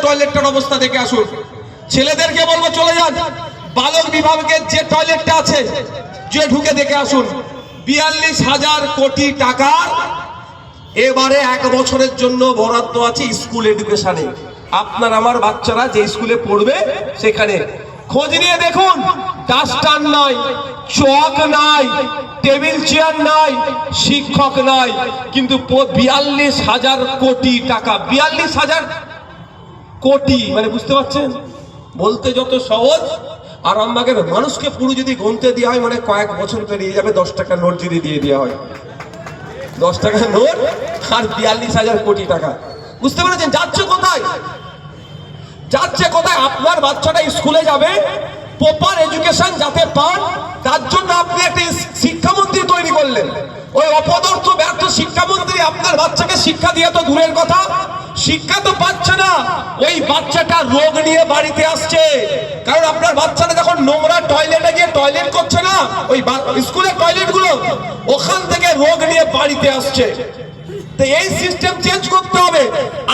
টয়লেটটার অবস্থা দেখে আসুন। ছেলেদেরকে বলবো চলে যান বালক বিভাগের যে টয়লেটটা আছে যে ঢুকে দেখে আসুন। 42,000 কোটি টাকার এবারে 1 বছরের জন্য বরাদ্দ আছে স্কুল এডুকেশনে। আপনার আমার বাচ্চারা যে স্কুলে পড়বে সেখানে খোঁজ নিয়ে দেখুন, ডাস্টার নাই, চক নাই, টেবিল চেয়ার নাই, শিক্ষক নাই, কিন্তু 42,000 কোটি টাকা। 42,000 কোটি মানে বুঝতে পারছেন, বলতে যত সহজ আরামবাগের মানুষকে পুরো যদি গুনতে দেওয়া হয় মানে কয়েক বছর পেরিয়ে যাবে। 10 টাকা নোট যদি দিয়ে দেওয়া হয়, 10 টাকা নোট আর 42,000 কোটি টাকা, বুঝতে পেরেছেন যাচ্ছে কোথায়? যাচ্ছে কোথায়? আপনার বাচ্চাটা স্কুলে যাবে, প্রপার এডুকেশন যাতে পান, তার জন্য আপনি একটা শিক্ষামন্ত্রী তৈরি করলেন। ওই অপদার্থ ব্যর্থ শিক্ষামন্ত্রী আপনার বাচ্চাকে শিক্ষা দিয়ে তো দূরের কথা, শিক্ষা তো পাচ্ছে না। ওই বাচ্চাটা রোগ নিয়ে বাড়িতে আসছে, কারণ আপনার বাচ্চাটা যখন নোংরা টয়লেটে গিয়ে টয়লেট করছে না, ওই স্কুলের টয়লেট গুলো, ওখান থেকে রোগ নিয়ে বাড়িতে আসছে। তো এই সিস্টেম চেঞ্জ করতে হবে।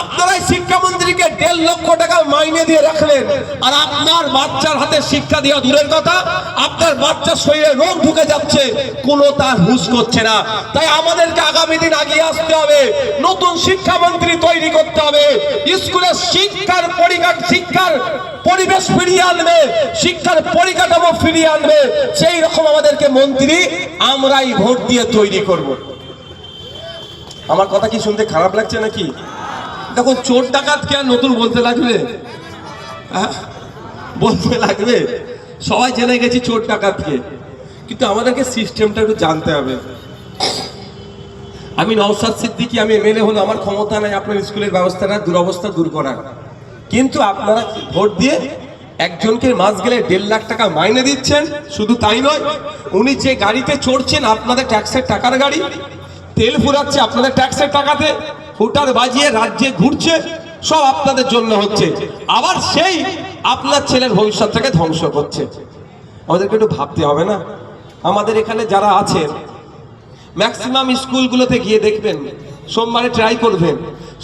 আপনারাই শিক্ষামন্ত্রীকে 1.5 লক্ষ টাকা মাইনে দিয়ে রাখলেন, আর আপনার বাচ্চার হাতে শিক্ষা দেওয়া দূরের কথা, আপনার বাচ্চার শরীরে রোগ ঢুকে যাচ্ছে, কোনো তার হুঁশ করছে না। তাই আমাদেরকে আগামী দিন এগিয়ে আসতে হবে, নতুন শিক্ষামন্ত্রী তৈরি করতে হবে, স্কুলের শিক্ষার পরিবেশ ফিরিয়ে আনবে, শিক্ষার পরিকাঠামো ফিরিয়ে আনবে। সেই রকম আমাদেরকে মন্ত্রী আমরাই ভোট দিয়ে তৈরি করব। আমার কথা কি শুনতে খারাপ লাগছে নাকি? দেখুন, চোর ডাকাত কে আর নতুন বলতে লাগবে? বলতে লাগবে, সবাই জেনে গেছি চোর ডাকাতকে, কিন্তু আমাদেরকে সিস্টেমটা একটু জানতে হবে। আমি নওশাদ সিদ্দিকী, আমি এমএলএ হলো, আমার ক্ষমতা নাই আপনার স্কুলের ব্যবস্থাটা দুরবস্থা দূর করার, কিন্তু আপনারা ভোট দিয়ে একজনকে মাস গেলে 1.5 লাখ টাকা মাইনে দিচ্ছেন। শুধু তাই নয়, উনি যে গাড়িতে চড়ছেন আপনাদের ট্যাক্সের টাকার গাড়ি, তেল ফুরাচ্ছে আপনাদের ট্যাক্সের টাকাতে, হুটার বাজিয়ে রাজ্যে ঘুরছে, সব আপনাদের জন্য হচ্ছে। আবার সেই আপনার ছেলের ভবিষ্যৎটাকে ধ্বংস করছে। আমাদেরকে একটু ভাবতে হবে না? আমাদের এখানে যারা আছেন ম্যাক্সিমাম স্কুলগুলোতে গিয়ে দেখবেন, সোমবারে ট্রাই করবেন,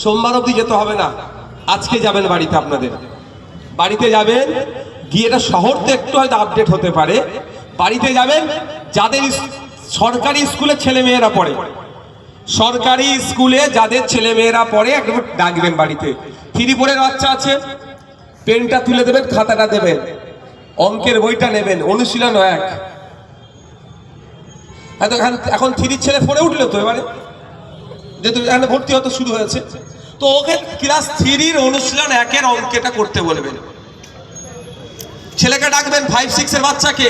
সোমবার অবধি যেতে হবে না, আজকে যাবেন বাড়িতে, আপনাদের বাড়িতে যাবেন গিয়ে, এটা শহর তো একটু হয়তো আপডেট হতে পারে, বাড়িতে যাবেন যাদের সরকারি স্কুলে ছেলে মেয়েরা পড়ে, সরকারি স্কুলে যাদের ছেলে মেয়েরা পড়ে একদম ডাকবেন বাড়িতে। 3 4 বাচ্চা আছে, পেনটা তুলে দেবেন, খাতাটা দেবেন, অঙ্কের বইটা নেবেন, অনুশীলন 1। এখন 3 ছেলে 4 উঠলো তো, এবারে যেহেতু এখানে ভর্তি হতে শুরু হয়েছে, তো ওকে ক্লাস 3 অনুশীলন 1 অঙ্কটা করতে বলবেন। ছেলেকে ডাকবেন 5 6 এর বাচ্চাকে,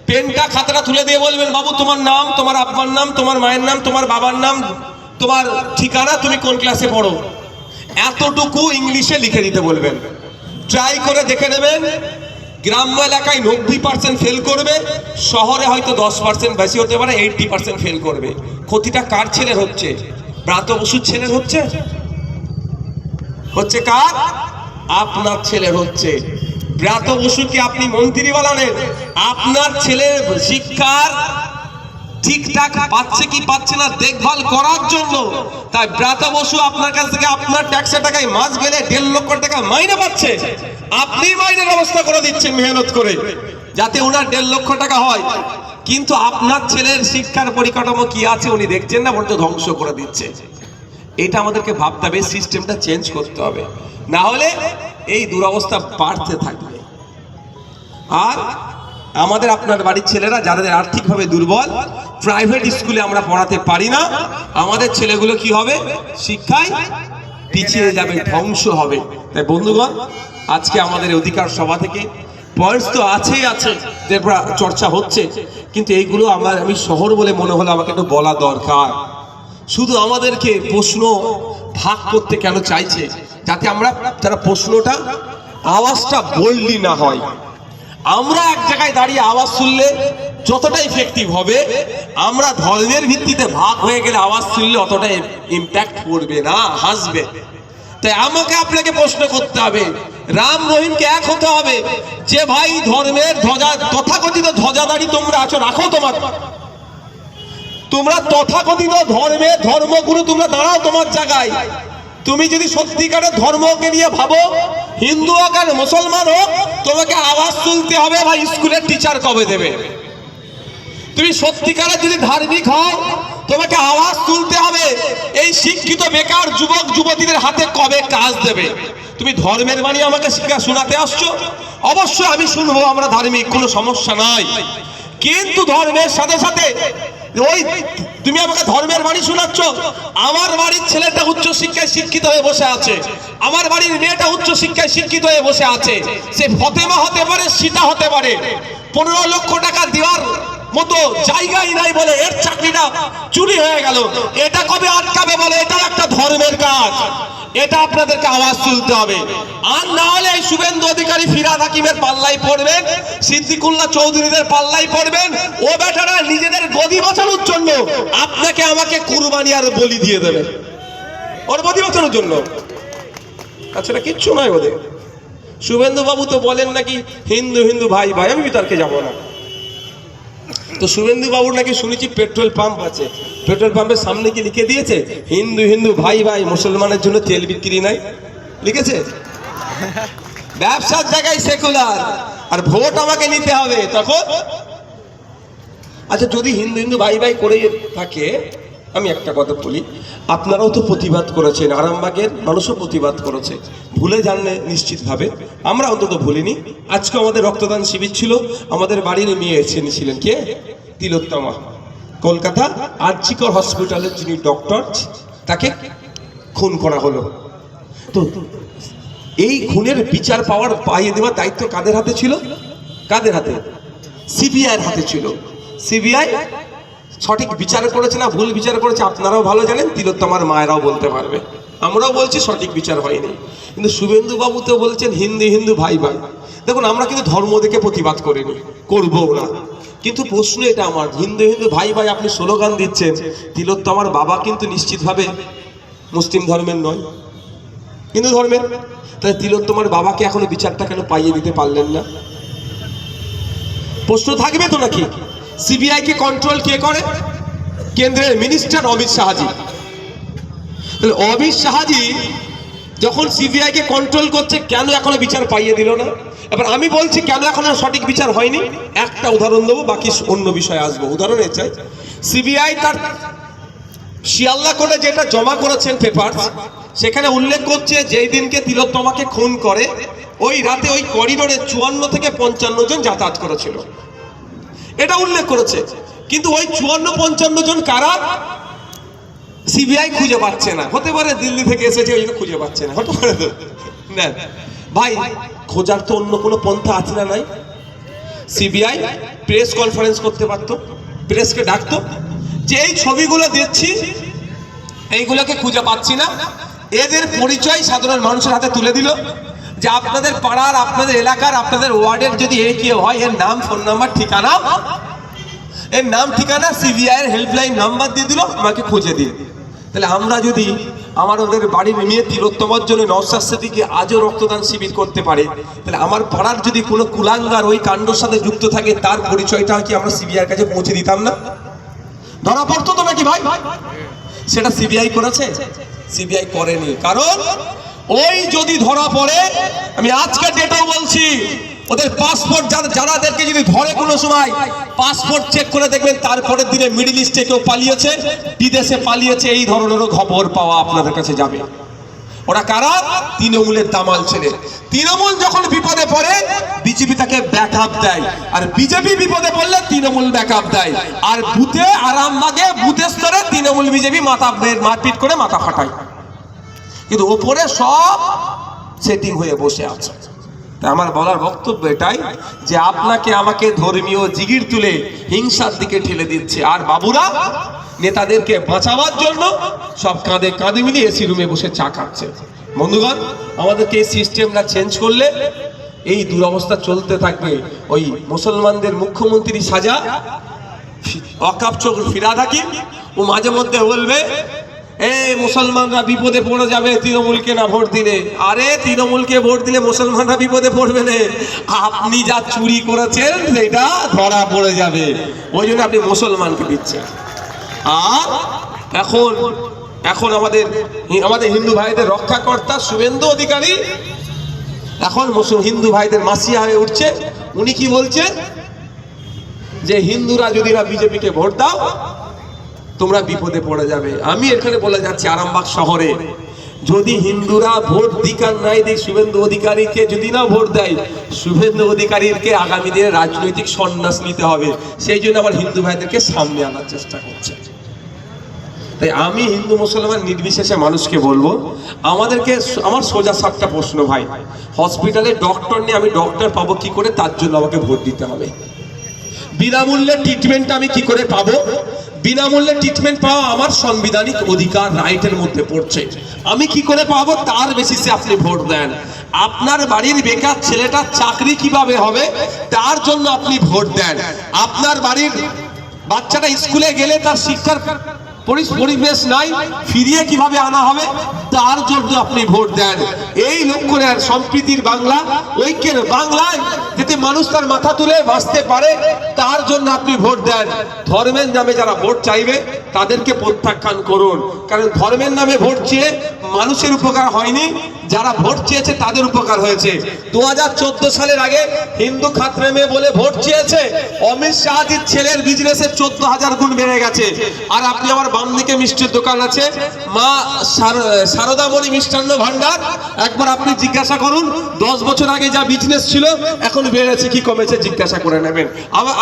পেনটা খাতাটা তুলে দিয়ে বলবেন, বাবু তোমার নাম, তোমার আব্বার নাম, তোমার মায়ের নাম, তোমার বাবার নাম, তোমার ঠিকানা, তুমি কোন ক্লাসে পড়ো, এতটুকু ইংলিশে লিখে দিতে বলবেন। ট্রাই করে দেখে নেবেন, গ্রাম্য এলাকায় 90% ফেল করবে, শহরে হয়তো 10% বেশি হতে পারে, 80% ফেল করবে। ক্ষতিটা কার ছেলের হচ্ছে? ব্রাত বসুর ছেলের হচ্ছে? হচ্ছে কার? আপনার ছেলের হচ্ছে। ব্রাত বসুকে আপনি মন্ত্রী বানালেন, আপনার ছেলের শিক্ষার ঠিকঠাক পাচ্ছে কি পাচ্ছে না দেখভাল করার জন্য। তাই ব্রাত বসু আপনার কাছ থেকে আপনার ট্যাক্সের টাকায় মাস গেলে 1.5 লক্ষ টাকা মাইনে পাচ্ছে, আপনি মাইনের ব্যবস্থা করে দিচ্ছেন মেহনত করে, যাতে ওনার 1.5 লক্ষ টাকা হয়। কিন্তু আপনার ছেলের শিক্ষার পরিকাঠামো কি আছে উনি দেখছেন না, বরঞ্চ ধ্বংস করে দিচ্ছে। এটা আমাদেরকে ভাবতে হবে, সিস্টেমটা চেঞ্জ করতে হবে, না হলে এই দুরবস্থা বাড়তে থাকবে। আর আমাদের আপনার বাড়ির ছেলেরা যাদের আর্থিকভাবে দুর্বল, প্রাইভেট স্কুলে আমরা পড়াতে পারি না, আমাদের ছেলেগুলো কি হবে? শিক্ষায় পিছিয়ে যাবে, ধ্বংস হবে। তাই বন্ধুগণ, আজকে আমাদের অধিকার সভা থেকে পয়েন্টস তো আছেই আছে, যে চর্চা হচ্ছে, কিন্তু এইগুলো আমি শহর বলে মনে হলো আমাকে একটু বলা দরকার। শুধু আমাদেরকে প্রশ্ন ভাগ করতে কেন চাইছে? যাতে আমরা যারা প্রশ্নটা আওয়াজটা বললি না হয়, আমরা এক জায়গায় দাঁড়িয়ে আওয়াজ শুনলে যতটা ইফেক্টিভ হবে, আমরা ধর্মের ভিত্তিতে ভাগ হয়ে গেলে আওয়াজ শুনলে অতটা ইম্প্যাক্ট করবে না, হাসবে। তাই আমাকে আপনাকে প্রশ্ন করতে হবে, রাম রহিমকে এক হতে হবে, যে ভাই ধর্মের ধ্বজা, তথাকথিত ধ্বজাধারী তোমরা আছো, রাখো তোমরা তথাকথিত ধর্মের ধর্মগুরু, তোমরা দাঁড়াও তোমার জায়গায়, তুমি যদি সত্যিকারের ধর্মকে নিয়ে ভাবো, হিন্দু হোক আর মুসলমান হোক, তোমাকে আওয়াজ তুলতে হবে ভাই স্কুলের টিচার কবে দেবে। তুমি সত্যিকারের যদি ধার্মিক হও, তোমাকে আওয়াজ তুলতে হবে এই শিক্ষিত বেকার যুবক যুবতীদের হাতে কবে কাজ দেবে। তুমি ধর্মের বাণী আমাকে শোনাতে আসছো, অবশ্যই আমি শুনবো, আমরা ধার্মিক, কোনো সমস্যা নাই। কিন্তু ধর্মের সাথে সাথে ওই তুমি আমাকে ধর্মের বাণী শোনাচ্ছ, আমার বাড়ির ছেলেটা উচ্চ শিক্ষায় শিক্ষিত হয়ে বসে আছে, আমার বাড়ির মেয়েটা উচ্চ শিক্ষায় শিক্ষিত হয়ে বসে আছে, সে ফতেমা হতে পারে, সীতা হতে পারে, 15 লক্ষ টাকা দেওয়ার মতো জায়গাই নাই বলে এর চাকরিটা চুরি হয়ে গেল। এটা কবে আটকাবে বলে? এটা একটা ধর্মের কাজ, এটা আপনাদেরকে আওয়াজ তুলতে হবে। আর না হলে এই শুভেন্দু অধিকারী, ফিরহাদ হাকিমের পাল্লাই পড়বেন, সিদ্দিকুল্লাহ চৌধুরীদের পাল্লাই পড়বেন। ও বেটারা নিজেদের গদি বাঁচানোর জন্য আপনাকে আমাকে কুরবানি আর বলি দিয়ে দেবে, ওর গদি বাঁচানোর জন্য। আচ্ছা, কিচ্ছু নয় ওদের। শুভেন্দু বাবু তো বলেন নাকি হিন্দু হিন্দু ভাই ভাই, আমি বিতর্কে যাবো না। তো শুভেন্দু বাবুর নাকি শুনেছি পেট্রোল পাম্প আছে, পেট্রোল পাম্পের সামনে কি লিখে দিয়েছে হিন্দু হিন্দু ভাই ভাই, মুসলমানের জন্য তেল বিক্রি নাই, লিখেছে? ব্যবসার জায়গায় সেকুলার, আর ভোট আমাকে নিতে হবে তখন। আচ্ছা, যদি হিন্দু হিন্দু ভাই ভাই করে থাকে, আমি একটা কথা বলি, আপনারাও তো প্রতিবাদ করেছেন, আরামবাগের মানুষও প্রতিবাদ করেছে, ভুলে জানলে নিশ্চিতভাবে, আমরা অন্তত ভুলিনি। আজকে আমাদের রক্তদান শিবির ছিল, আমাদের বাড়ির মেয়ে ছিলেন কে? তিলোত্তমা, কলকাতা আরজিকর হসপিটালের যিনি ডক্টর, তাকে খুন করা হলো। তো এই খুনের বিচার পাইয়ে দেওয়ার দায়িত্ব কাদের হাতে ছিল? কাদের হাতে? সিবিআইয়ের হাতে ছিল। সিবিআই সঠিক বিচার করেছে না ভুল বিচার করেছে আপনারাও ভালো জানেন, তিলোত্তমার মায়েরাও বলতে পারবে। আমরাও বলছি সঠিক বিচার হয়নি। কিন্তু শুভেন্দু বাবু তো বলছেন হিন্দু হিন্দু ভাই ভাই। দেখুন, আমরা কিন্তু ধর্ম দেখে প্রতিবাদ করিনি, করবো না। কিন্তু প্রশ্ন এটা আমার, হিন্দু হিন্দু ভাই ভাই আপনি স্লোগান দিচ্ছেন, তিলোত্তমার বাবা কিন্তু নিশ্চিতভাবে মুসলিম ধর্মের নয়, হিন্দু ধর্মের। তাহলে তিলোত্তমার বাবাকে এখনো বিচারটা কেন পাইয়ে দিতে পারলেন না? প্রশ্ন থাকবে তো নাকি? সিবিআই কে কন্ট্রোল কে করে? কেন্দ্রের মিনিস্টার অমিত শাহজি। তাহলে অমিত শাহজি যখন সিবিআই কে কন্ট্রোল করছে, কেন এখনো বিচার পাইয়ে দিল না? এবার আমি বলছি কেন এখনো সঠিক বিচার হয়নি। একটা উদাহরণ দেবো, বাকি অন্য বিষয়ে আসবো। উদাহরণ চাই, সিবিআই তার শিয়ালদা কোর্টে যেটা জমা করেছেন পেপার, সেখানে উল্লেখ করছে যেই দিনকে তিলোত্তমাকে খুন করে ওই রাতে ওই করিডোরে 54 থেকে 55 জন যাতায়াত করেছিল, এটা উল্লেখ করেছে। কিন্তু ওই 54-55 জন কারা? সিবিআই খুঁজে পাচ্ছে না। হতে পারে দিল্লি থেকে এসেছে, ওই জন্য খুঁজে পাচ্ছে না, হতে পারে। না ভাই, খোঁজার তো অন্য কোনো পন্থা আছে না? নাই? সিবিআই প্রেস কনফারেন্স করতে পারতো, প্রেসকে ডাকতো যে এই ছবিগুলো দেখছি, এইগুলোকে খুঁজে পাচ্ছি না, এদের পরিচয় সাধারণ মানুষের হাতে তুলে দিল, যে আপনাদের পাড়ার, আপনাদের এলাকার, আপনাদের ওয়ার্ডের যদি এ কেউ হয়, এর নাম, ফোন নাম্বার, ঠিকানা, এর নাম ঠিকানা সিবিআই এর হেল্পলাইন নাম্বার দিয়ে দিল, আমাকে খুঁজে দিন। তাহলে আমরা যদি আমাদের বাড়ির মেয়ে তিলোত্তমার জন্য নওশাদ সিদ্দিকী আজও রক্তদান শিবির করতে পারে, তাহলে আমার পাড়ার যদি কোনো কুলাঙ্গার ওই কাণ্ডের সাথে যুক্ত থাকে, তার পরিচয়টা কি আমরা সিবিআই এর কাছে পৌঁছে দিতাম না? ধরা পড়তো তো নাকি ভাই? সেটা সিবিআই করেছে? সিবিআই করেনি। কারণ ওই যদি ধরা পড়ে, আমি আজকে ডেটাও বলছি, ওদের পাসপোর্ট যারাদেরকে যদি ধরে কোনো সময়, পাসপোর্ট চেক করে দেখবেন তারপরের দিনে মিডল ইস্টে কেউ পালিয়েছে, বিদেশে পালিয়েছে, এই ধরনেরও খবর পাওয়া আপনাদের কাছে যাবে। ওরা কারা? তৃণমূলের দামাল ছেলে। তৃণমূল যখন বিপদে পড়ে বিজেপি তাকে ব্যাকআপ দেয়, আর বিজেপি বিপদে পড়লে তৃণমূল ব্যাকআপ দেয়। আর বুথে আরামবাগে বুথের স্তরে তৃণমূল বিজেপি মারপিট করে মাথা ফাটায়, কিন্তু ওপরে সব সেটিং হয়ে বসে আছে। আমার বলার বক্তব্য এটাই, যে আপনাকে আমাকে ধর্মীয় জিগির তুলে হিংসার দিকে ঠেলে দিচ্ছে, আর বাবুরা নেতাদেরকে বাঁচাবার জন্য সব কাঁধে কাঁধে মিলিয়ে এসি রুমে বসে চা খাচ্ছে। বন্ধুগণ, আমাদেরকে এই সিস্টেমটা চেঞ্জ করলে এই দুরবস্থা চলতে থাকবে। ওই মুসলমানদের মুখ্যমন্ত্রী সাজা ওয়াকফ চোখ ফিরহাদ হাকিম, ও মাঝে মধ্যে বলবে এই মুসলমানরা বিপদে পড়ে যাবে তৃণমূলকে না ভোট দিলে। আরে তৃণমূলকে ভোট দিলে মুসলমানরা বিপদে পড়বে না, আপনি যা চুরি করেছেন সেটা ধরা পড়ে যাবে, ওই জন্য আপনি মুসলমানকে দিচ্ছেন। আর এখন এখন আমাদের হিন্দু ভাইদের রক্ষাকর্তা শুভেন্দু অধিকারী এখন হিন্দু ভাইদের মাসিয়া হয়ে উঠছে। উনি কি বলছে যে হিন্দুরা যদি না বিজেপিকে ভোট দাও তোমরা বিপদে পড়ে যাবে। আমি এখানে বলে যাচ্ছি আরামবাগ শহরে যদি হিন্দুরা ভোট দিকার নাই দিক শুভেন্দু অধিকারীকে যদি না ভোট দেয়, শুভেন্দু অধিকারীকে আগামী দিনে রাজনৈতিক সন্ন্যাস নিতে হবে। সেই জন্য আবার হিন্দু ভাইদেরকে সামনে আনার চেষ্টা করছে। তাই আমি হিন্দু মুসলমান নির্বিশেষে মানুষকে বলবো, আমার সোজা সাতটা প্রশ্ন ভাই। হসপিটালে ডক্টর নেই, আমি ডক্টর পাবো কি করে? তার জন্য আমাকে ভোট দিতে হবে। বিনামূল্যে ট্রিটমেন্ট আমি কি করে পাবো? বিনামূল্যে ট্রিটমেন্ট পাওয়া আমার সাংবিধানিক অধিকার, রাইটের মধ্যে পড়ছে। আমি কি করে পাবো তার বেসিসে আপনি ভোট দেন। আপনার বাড়ির বেকার ছেলেটার চাকরি কিভাবে হবে তার জন্য আপনি ভোট দেন। আপনার বাড়ির বাচ্চাটা স্কুলে গেলে তার শিক্ষার পরিবেশ নাই, ফিরিয়ে কিভাবে আনা হবে তার জন্য আপনি ভোট দেন। এই লক্ষ্য নেন সম্প্রীতির বাংলা, ঐক্যের বাংলায় যাতে মানুষ তার মাথা তুলে বাঁচতে পারে তার জন্য আপনি ভোট দেন। ধর্মের নামে যারা ভোট চাইবে তাদেরকে প্রত্যাখ্যান করুন, কারণ ধর্মের নামে ভোট চেয়ে মানুষের উপকার হয়নি, যারা ভোট চেয়েছে তাদের উপকার হয়েছে। 2014 সালের আগে হিন্দু খাতরে মে বলে ভোট চেয়েছে, অমিত শাহজির ছেলের বিজনেসে 14,000 গুণ বেড়ে গেছে। আর আপনি আমার বাম দিকে মিষ্টির দোকান আছে মা শারদামণি মিষ্টান্ন ভান্ডার, একবার আপনি জিজ্ঞাসা করুন 10 বছর আগে যা বিজনেস ছিল এখন বেড়েছে কি কমেছে জিজ্ঞাসা করে নেবেন।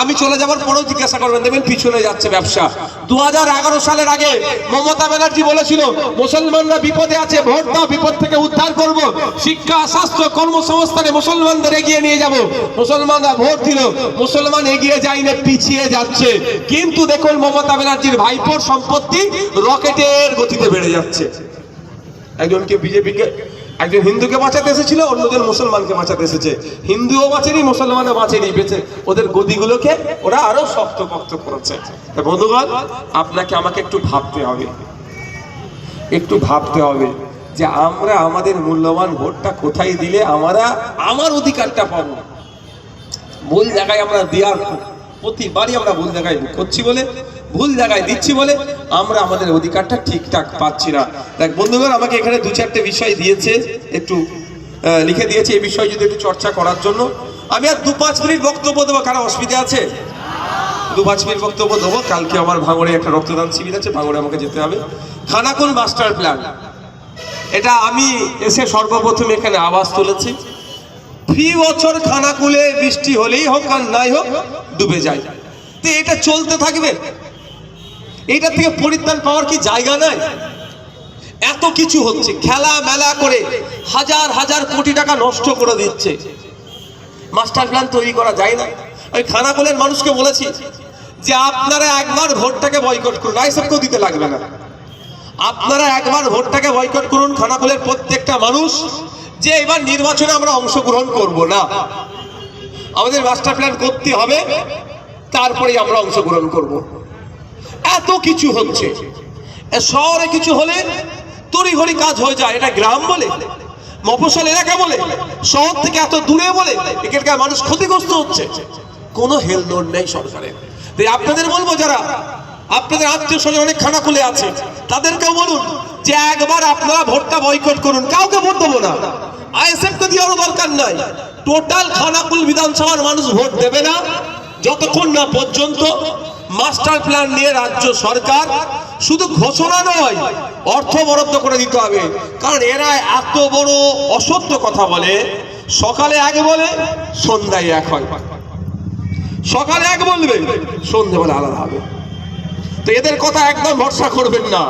আমি চলে যাওয়ার পরেও জিজ্ঞাসা করবেন, দেখবেন পিছনে যাচ্ছে ব্যবসা। 2011 সালের আগে মমতা ব্যানার্জি বলেছিল মুসলমানরা বিপদে আছে, ভোট দাও, বিপদ থেকে উদ্ধার করব, শিক্ষা স্বাস্থ্য কর্মসংস্থানে মুসলমানদের এগিয়ে নিয়ে যাব। মুসলমানরা ভোট দিল, মুসলমান এগিয়ে যায় না, পিছিয়ে যাচ্ছে। কিন্তু দেখুন মমতা ব্যানার্জির ভাইপোর সম্পত্তি রকেটের গতিতে বেড়ে যাচ্ছে। একজনকে বিজেপিকে একজন হিন্দুকে বাঁচাতে এসেছিল, অন্যজন মুসলমানকে বাঁচাতে এসেছে। হিন্দুও বাঁচেনি, মুসলমানও বাঁচেনি, বেঁচে ওদের গদিগুলোকে ওরা আরো শক্তপোক্ত করেছে। বন্ধুগণ, আপনাকে আমাকে একটু ভাবতে হবে যে আমরা আমাদের মূল্যবান ভোটটা কোথায় দিলে আমার অধিকারটা পাবো। ভুল জায়গায় আমরা দেওয়ার প্রতিবারই আমরা ভুল জায়গায় করছি বলে, ভুল জায়গায় দিচ্ছি বলে আমরা আমাদের অধিকারটা ঠিকঠাক পাচ্ছি না। দেখ বন্ধুগণ, আমাকে এখানে 2-4টে বিষয় দিয়েছে, একটু লিখে দিয়েছে এই বিষয় যদি একটু চর্চা করার জন্য। আমি আর 2-5 মিনিট বক্তব্য দেবো, কারো অসুবিধা আছে? 2-5 মিনিট বক্তব্য দেবো। কালকে আমার ভাঙড়ে একটা রক্তদান শিবির আছে, ভাঙড়ে আমাকে যেতে হবে। খানাকুল মাস্টার প্ল্যান, এটা আমি এসে সর্বপ্রথম এখানে আওয়াজ তুলেছি। ফি বছর খানাকুলে বৃষ্টি হলেই হোক আর নাই হোক ডুবে যায়। তো এটা চলতে থাকবে, এইটা থেকে পরিত্রাণ পাওয়ার কি জায়গা নাই? এত কিছু হচ্ছে, খেলা মেলা করে হাজার হাজার কোটি টাকা নষ্ট করে দিচ্ছে। মাস্টার প্ল্যান তৈরি করা যায় না। আমি খানাকুলের মানুষকে বলেছি যে আপনারা একবার ভোটটাকে বয়কট করুন, আইসবকেও দিতে লাগবে না। আপনারা একবার ভোটটাকে বয়কট করুন, খানাকুলের প্রত্যেকটা মানুষ, যে এবার নির্বাচনে আমরা অংশগ্রহণ করব না, আমাদের মাস্টার প্ল্যান করতে হবে, তারপরেই আমরা অংশগ্রহণ করব। এত কিছু হচ্ছে, শহরে কিছু হলে তড়িঘড়ি কাজ হয়ে যায়। এটা গ্রাম বলে, মফস্বল এলাকা বলে, শহর থেকে এত দূরে বলে এখানকার মানুষ ক্ষতিগ্রস্ত হচ্ছে, কোনো হেলদোল নেই সরকারের। তাই আপনাদের বলবো, যারা আপনাদের আত্মীয় স্বজন অনেক খানাকুলে আছে তাদেরকেও বলুন যে একবার আপনারা ভোটটা বয়কট করুন। কাউকে ভোট দেবো না, আইএসএফকে দেওয়ারও দরকার নাই। টোটাল খানাকুল বিধানসভার মানুষ ভোট দেবে না যতক্ষণ না পর্যন্ত মাস্টার প্ল্যান নিয়ে রাজ্য সরকার শুধু ঘোষণা নয়, অর্থ বরাদ্দ করে দিতে হবে। কারণ এরা এত বড় অসত্য কথা বলে, সকালে এক বলে সন্ধ্যায় এক হয়, সকালে এক বলবে সন্ধ্যেবেলা আলাদা হবে। তো এদের কথা একদম ভরসা করবেন না।